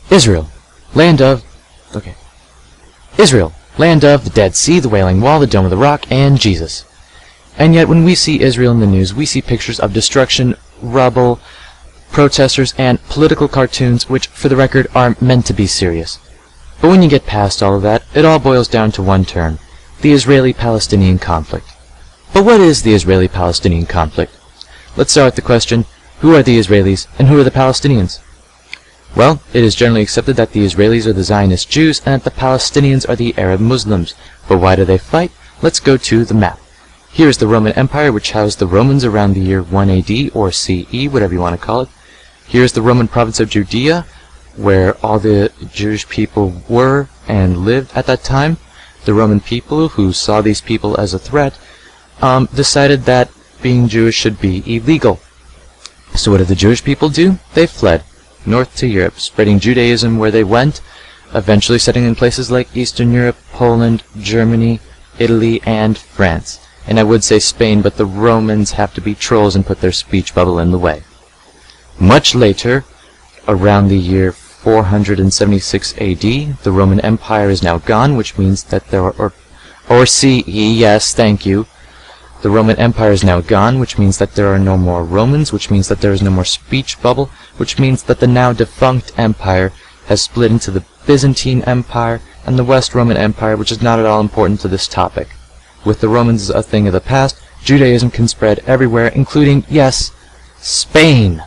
Israel, land of... Okay. Israel, land of the Dead Sea, the Wailing Wall, the Dome of the Rock, and Jesus. And yet when we see Israel in the news, we see pictures of destruction, rubble, protesters, and political cartoons, which, for the record, are meant to be serious. But when you get past all of that, it all boils down to one term: the Israeli Palestinian Conflict. But what is the Israeli Palestinian Conflict? Let's start with the question, who are the Israelis and who are the Palestinians? Well, it is generally accepted that the Israelis are the Zionist Jews and that the Palestinians are the Arab Muslims. But why do they fight? Let's go to the map. Here is the Roman Empire, which housed the Romans around the year 1 AD, or CE, whatever you want to call it. Here is the Roman province of Judea, where all the Jewish people were and lived at that time. The Roman people, who saw these people as a threat, decided that being Jewish should be illegal. So what did the Jewish people do? They fled north to Europe, spreading Judaism where they went, eventually settling in places like Eastern Europe, Poland, Germany, Italy, and France. And I would say Spain, but the Romans have to be trolls and put their speech bubble in the way. Much later, around the year 476 AD, the Roman Empire is now gone, which means that there are... Or CE, yes, thank you. The Roman Empire is now gone, which means that there are no more Romans, which means that there is no more speech bubble, which means that the now defunct empire has split into the Byzantine Empire and the West Roman Empire, which is not at all important to this topic. With the Romans a thing of the past, Judaism can spread everywhere, including, yes, Spain.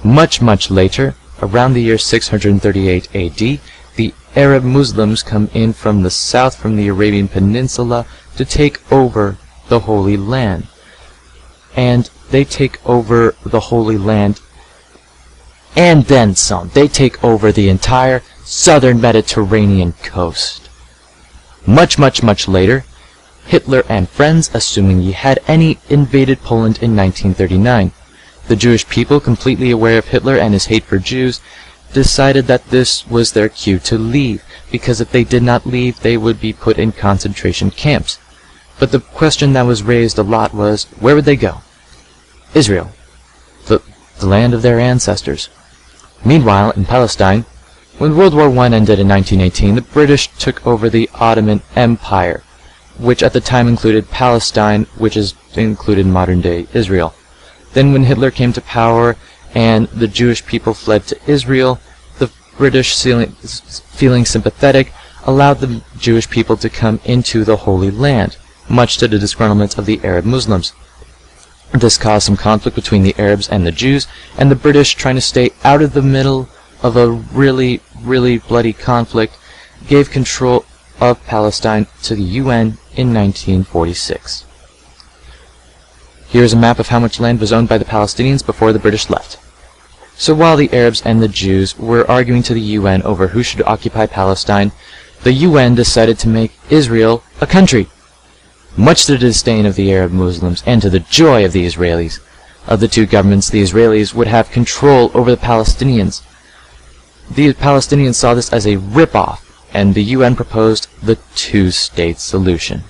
Much, much later, around the year 638 AD, the Arab Muslims come in from the south, from the Arabian Peninsula, to take over the Holy Land. And they take over the Holy Land and then some. They take over the entire southern Mediterranean coast. Much, much, much later, Hitler and friends, assuming he had any, invaded Poland in 1939. The Jewish people, completely aware of Hitler and his hate for Jews, decided that this was their cue to leave, because if they did not leave, they would be put in concentration camps. But the question that was raised a lot was, where would they go? Israel, the land of their ancestors. Meanwhile, in Palestine, when World War I ended in 1918, the British took over the Ottoman Empire, which at the time included Palestine, which is included modern-day Israel. Then when Hitler came to power and the Jewish people fled to Israel, the British, feeling sympathetic, allowed the Jewish people to come into the Holy Land, much to the disgruntlement of the Arab Muslims. This caused some conflict between the Arabs and the Jews, and the British, trying to stay out of the middle of a really, really bloody conflict, gave control of Palestine to the UN in 1946. Here's a map of how much land was owned by the Palestinians before the British left. So while the Arabs and the Jews were arguing to the UN over who should occupy Palestine, the UN decided to make Israel a country. Much to the disdain of the Arab Muslims and to the joy of the Israelis. Of the two governments, the Israelis would have control over the Palestinians. The Palestinians saw this as a rip-off, and the UN proposed the two-state solution.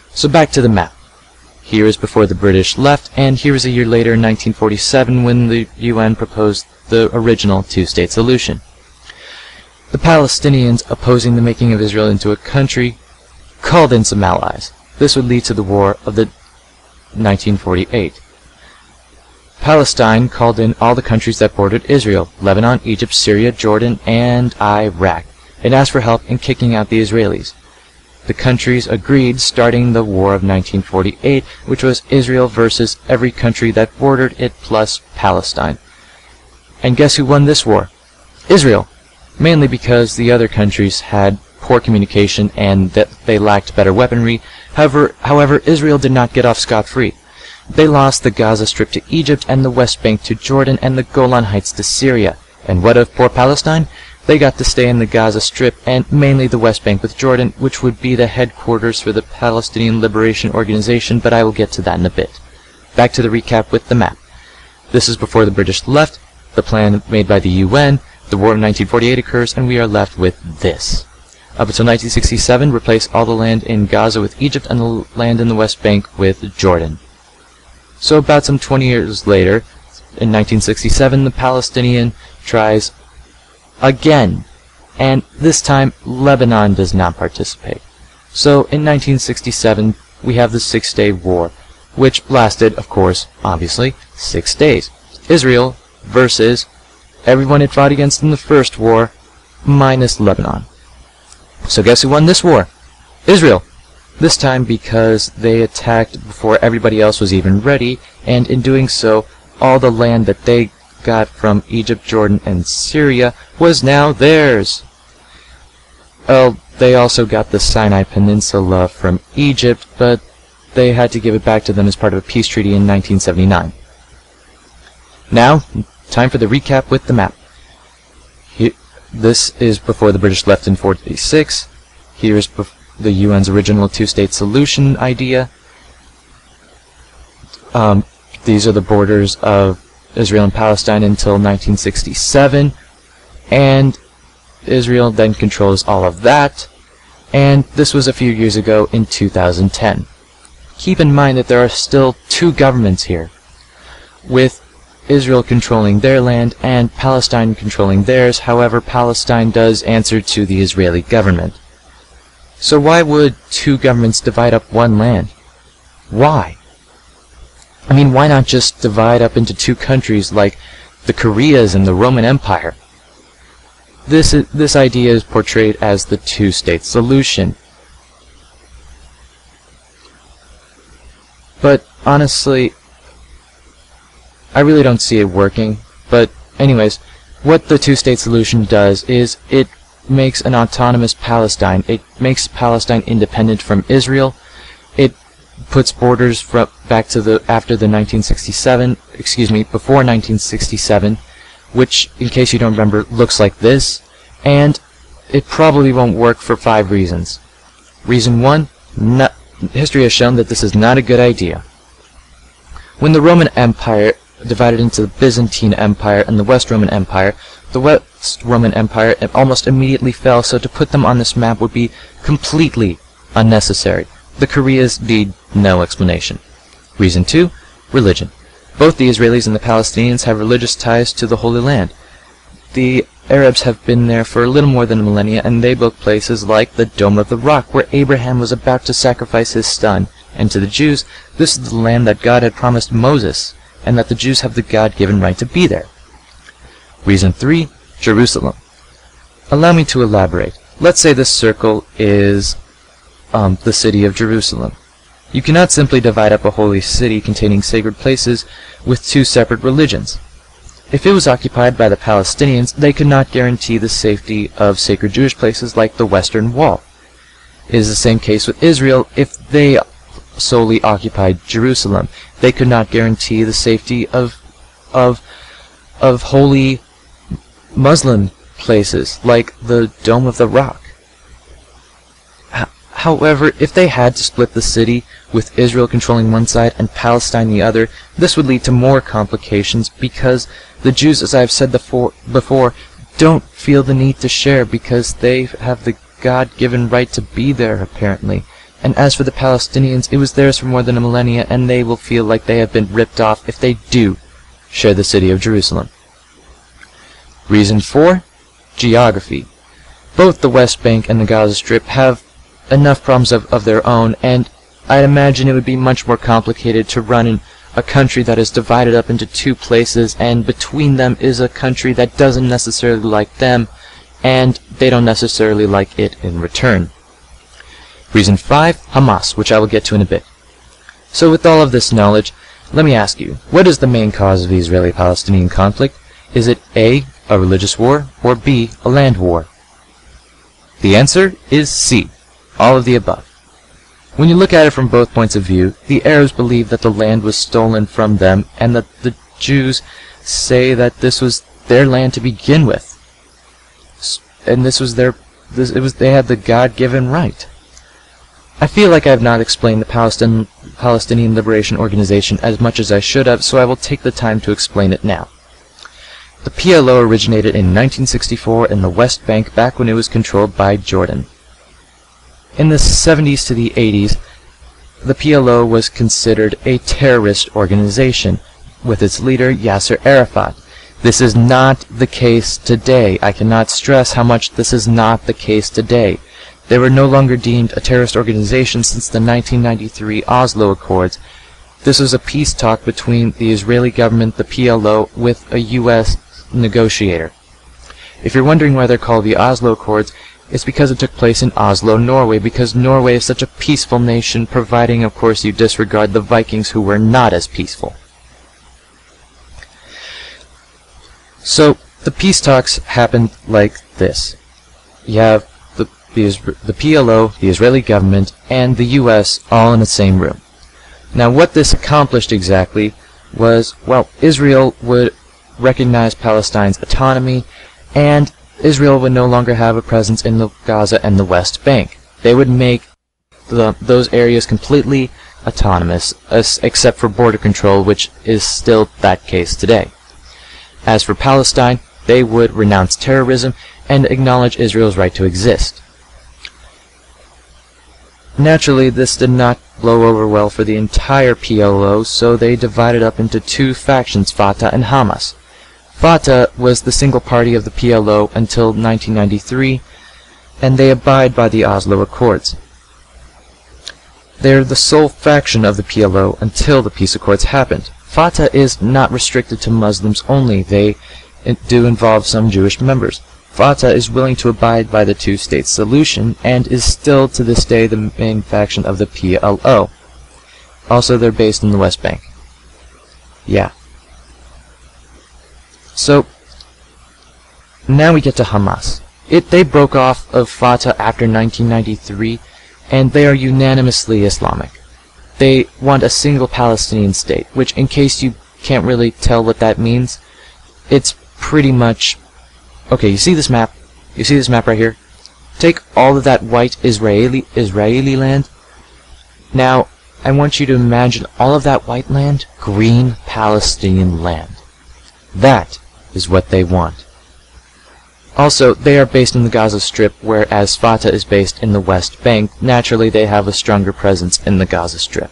So back to the map. Here is before the British left, and here is a year later, in 1947, when the UN proposed the original two-state solution. The Palestinians, opposing the making of Israel into a country, called in some allies. This would lead to the war of the 1948. Palestine called in all the countries that bordered Israel: Lebanon, Egypt, Syria, Jordan, and Iraq, and asked for help in kicking out the Israelis. The countries agreed, starting the War of 1948, which was Israel versus every country that bordered it plus Palestine. And guess who won this war? Israel, mainly because the other countries had poor communication and that they lacked better weaponry. However, Israel did not get off scot-free. They lost the Gaza Strip to Egypt and the West Bank to Jordan and the Golan Heights to Syria. And what of poor Palestine? They got to stay in the Gaza Strip and mainly the West Bank with Jordan, which would be the headquarters for the Palestinian Liberation Organization, but I will get to that in a bit. Back to the recap with the map. This is before the British left, the plan made by the UN, the War of 1948 occurs, and we are left with this. Up until 1967, replace all the land in Gaza with Egypt and the land in the West Bank with Jordan. So about some 20 years later, in 1967, the Palestinian tries again, and this time Lebanon does not participate. So in 1967 we have the Six-Day War, which lasted, of course, obviously, 6 days. Israel versus everyone it fought against in the first war, minus Lebanon. So guess who won this war? Israel. This time because they attacked before everybody else was even ready, and in doing so, all the land that they got from Egypt, Jordan, and Syria was now theirs. Well, they also got the Sinai Peninsula from Egypt, but they had to give it back to them as part of a peace treaty in 1979. Now, time for the recap with the map. This is before the British left in 1946. Here's the UN's original two-state solution idea. These are the borders of Israel and Palestine until 1967, and Israel then controls all of that, and this was a few years ago in 2010. Keep in mind that there are still two governments here, with Israel controlling their land and Palestine controlling theirs. However, Palestine does answer to the Israeli government. So why would two governments divide up one land? Why? I mean, why not just divide up into two countries like the Koreas and the Roman Empire? This idea is portrayed as the two-state solution. But honestly, I really don't see it working. But anyways, what the two-state solution does is it makes an autonomous Palestine. It makes Palestine independent from Israel. It puts borders back to after 1967, before 1967, which, in case you don't remember, looks like this, and it probably won't work for 5 reasons. Reason 1, history has shown that this is not a good idea. When the Roman Empire divided into the Byzantine Empire and the West Roman Empire, the West Roman Empire almost immediately fell, so to put them on this map would be completely unnecessary. The Koreas need no explanation. Reason 2, religion. Both the Israelis and the Palestinians have religious ties to the Holy Land. The Arabs have been there for a little more than a millennia, and they book places like the Dome of the Rock, where Abraham was about to sacrifice his son. And to the Jews, this is the land that God had promised Moses, and that the Jews have the God-given right to be there. Reason 3, Jerusalem. Allow me to elaborate. Let's say this circle is the city of Jerusalem. You cannot simply divide up a holy city containing sacred places with two separate religions. If it was occupied by the Palestinians, they could not guarantee the safety of sacred Jewish places like the Western Wall. It is the same case with Israel. If they solely occupied Jerusalem, they could not guarantee the safety of holy Muslim places like the Dome of the Rock. However, if they had to split the city, with Israel controlling one side and Palestine the other, this would lead to more complications because the Jews, as I have said before, don't feel the need to share because they have the God-given right to be there, apparently. And as for the Palestinians, it was theirs for more than a millennia, and they will feel like they have been ripped off if they do share the city of Jerusalem. Reason 4, geography. Both the West Bank and the Gaza Strip have enough problems of their own, and I'd imagine it would be much more complicated to run in a country that is divided up into two places, and between them is a country that doesn't necessarily like them, and they don't necessarily like it in return. Reason 5, Hamas, which I will get to in a bit. So with all of this knowledge, let me ask you, what is the main cause of the Israeli-Palestinian conflict? Is it A, a religious war, or B, a land war? The answer is C, all of the above. When you look at it from both points of view, the Arabs believe that the land was stolen from them, and that the Jews say that this was their land to begin with, and they had the God-given right. I feel like I have not explained the Palestinian Liberation Organization as much as I should have, so I will take the time to explain it now. The PLO originated in 1964 in the West Bank, back when it was controlled by Jordan. In the 70s to the 80s, the PLO was considered a terrorist organization, with its leader Yasser Arafat. This is not the case today. I cannot stress how much this is not the case today. They were no longer deemed a terrorist organization since the 1993 Oslo Accords. This was a peace talk between the Israeli government, the PLO, with a U.S. negotiator. If you're wondering why they're called the Oslo Accords, it's because it took place in Oslo, Norway, because Norway is such a peaceful nation, providing, of course, you disregard the Vikings who were not as peaceful. So, the peace talks happened like this. You have the PLO, the Israeli government, and the U.S. all in the same room. Now, what this accomplished exactly was, well, Israel would recognize Palestine's autonomy, and Israel would no longer have a presence in the Gaza and the West Bank. They would make those areas completely autonomous, except for border control, which is still that case today. As for Palestine, they would renounce terrorism and acknowledge Israel's right to exist. Naturally, this did not blow over well for the entire PLO, so they divided up into two factions, Fatah and Hamas. Fatah was the single party of the PLO until 1993, and they abide by the Oslo Accords. They're the sole faction of the PLO until the peace accords happened. Fatah is not restricted to Muslims only. They do involve some Jewish members. Fatah is willing to abide by the two-state solution and is still to this day the main faction of the PLO. Also, they're based in the West Bank. Yeah. So, now we get to Hamas. They broke off of Fatah after 1993, and they are unanimously Islamic. They want a single Palestinian state, which, in case you can't really tell what that means, it's pretty much... Okay, you see this map? You see this map right here? Take all of that white Israeli land. Now, I want you to imagine all of that white land, green Palestinian land. That is what they want. Also, they are based in the Gaza Strip, whereas Fatah is based in the West Bank. Naturally, they have a stronger presence in the Gaza Strip.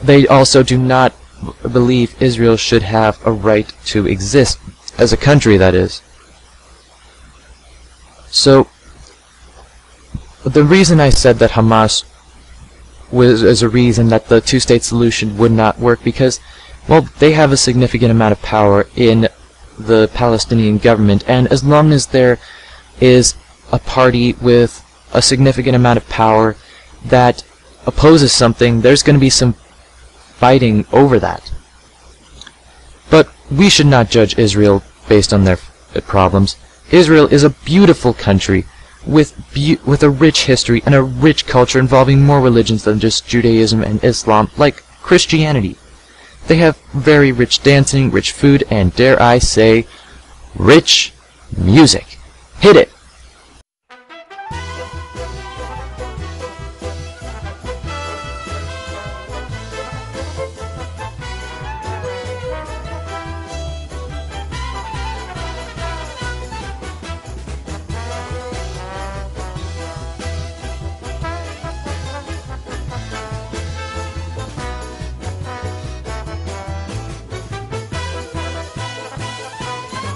They also do not believe Israel should have a right to exist, as a country, that is. So, the reason I said that Hamas was a reason that the two-state solution would not work, because, well, they have a significant amount of power in the Palestinian government, and as long as there is a party with a significant amount of power that opposes something, there's going to be some fighting over that. But we should not judge Israel based on their problems. Israel is a beautiful country with a rich history and a rich culture involving more religions than just Judaism and Islam, like Christianity. They have very rich dancing, rich food, and dare I say, rich music. Hit it!